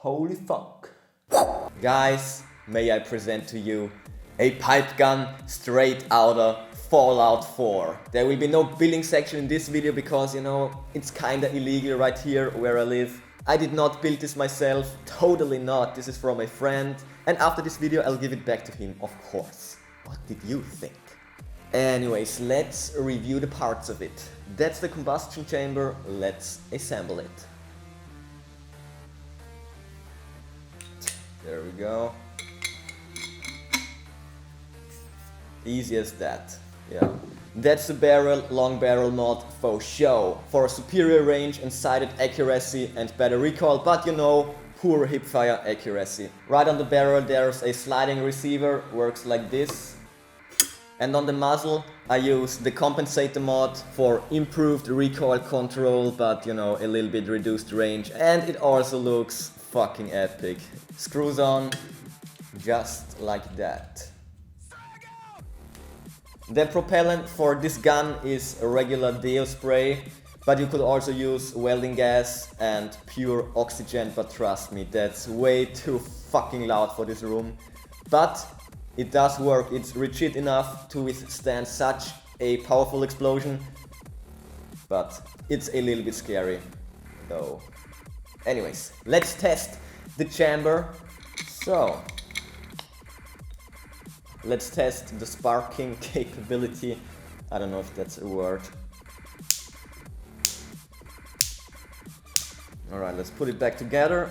Holy fuck. Guys, may I present to you a pipe gun straight out of Fallout 4. There will be no building section in this video because, you know, it's kinda illegal right here where I live. I did not build this myself, totally not. This is from a friend. And after this video I'll give it back to him, of course. What did you think? Anyways, let's review the parts of it. That's the combustion chamber, let's assemble it. There we go. Easy as that, yeah. That's the barrel, long barrel mod for show. For superior range and sighted accuracy and better recoil, but you know, poor hipfire accuracy. Right on the barrel there's a sliding receiver, works like this. And on the muzzle I use the compensator mod for improved recoil control, but you know, a little bit reduced range. And it also looks fucking epic. Screws on, just like that. The propellant for this gun is a regular deo spray, but you could also use welding gas and pure oxygen, but trust me, that's way too fucking loud for this room. But it does work, it's rigid enough to withstand such a powerful explosion, but it's a little bit scary though. Anyways, let's test the chamber. So, let's test the sparking capability. I don't know if that's a word. Alright, let's put it back together.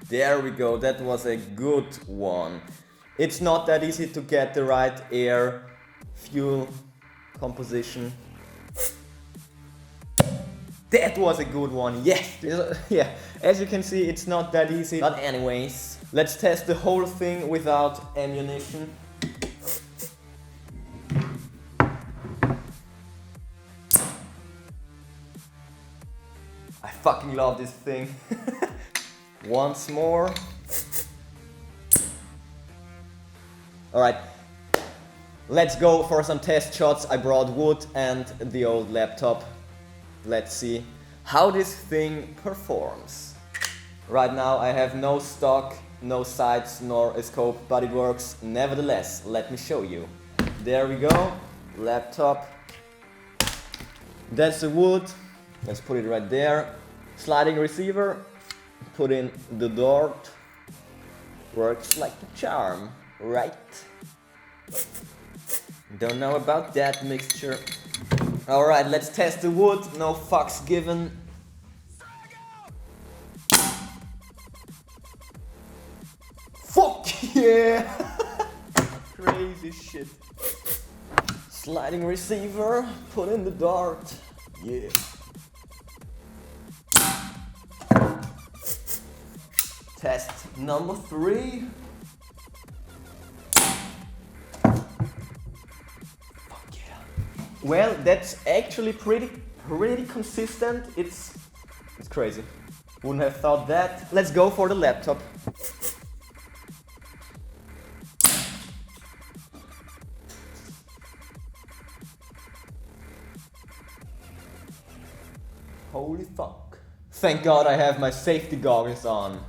There we go, that was a good one. It's not that easy to get the right air fuel composition. That was a good one, yes! Yeah, as you can see, it's not that easy. But anyways, let's test the whole thing without ammunition. I fucking love this thing. Once more. Alright, let's go for some test shots. I brought wood and the old laptop. Let's see how this thing performs. Right now I have no stock, no sights nor a scope, but it works nevertheless. Let me show you. There we go, laptop. That's the wood, let's put it right there. Sliding receiver, put in the dart. Works like a charm. Right? Don't know about that mixture. Alright, let's test the wood. No fucks given. Fuck yeah! Crazy shit. Sliding receiver. Put in the dart. Yeah. Test number 3. Well, that's actually pretty consistent. It's crazy. Wouldn't have thought that. Let's go for the laptop. Holy fuck. Thank God I have my safety goggles on.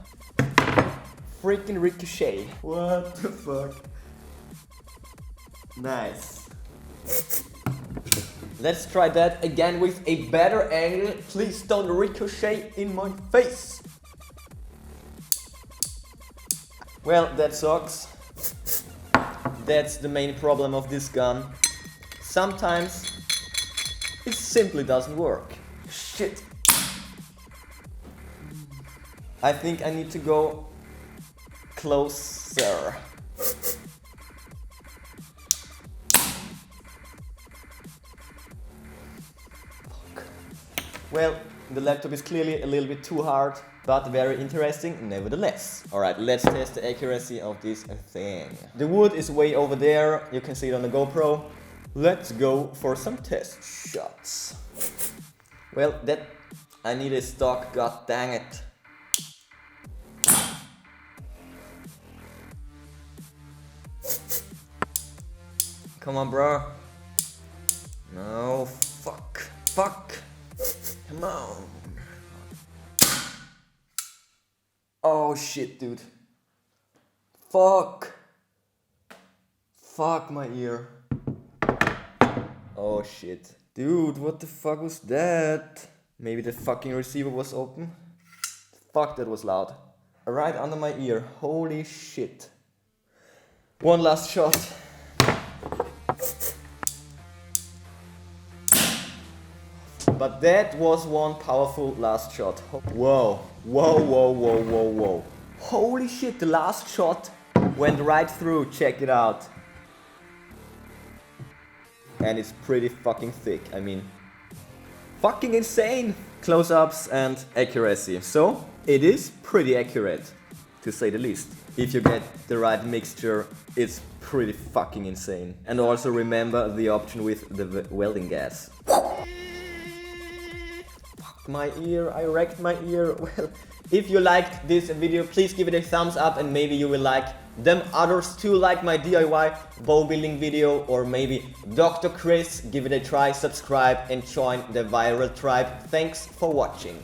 Freaking ricochet. What the fuck? Nice. Let's try that again with a better angle. Please don't ricochet in my face. Well, that sucks. That's the main problem of this gun. Sometimes it simply doesn't work. Shit. I think I need to go closer. Well, the laptop is clearly a little bit too hard, but very interesting nevertheless. Alright, let's test the accuracy of this thing. The wood is way over there, you can see it on the GoPro. Let's go for some test shots. Well, I need a stock, god dang it. Come on, bro. No, fuck. Fuck. Come on. Oh shit, dude. Fuck. Fuck my ear. Oh shit. Dude, what the fuck was that? Maybe the fucking receiver was open? Fuck, that was loud. Right under my ear. Holy shit. One last shot. But that was one powerful last shot. Whoa. Whoa, whoa, whoa, whoa, whoa. Holy shit, the last shot went right through. Check it out. And it's pretty fucking thick. I mean, fucking insane close-ups and accuracy. So it is pretty accurate, to say the least. If you get the right mixture, it's pretty fucking insane. And also remember the option with the welding gas. Fuck my ear, I wrecked my ear. Well, if you liked this video, please give it a thumbs up, and maybe you will like them others too, like my DIY bow building video, or maybe Dr. Chris. Give it a try, subscribe and join the viral tribe. Thanks for watching.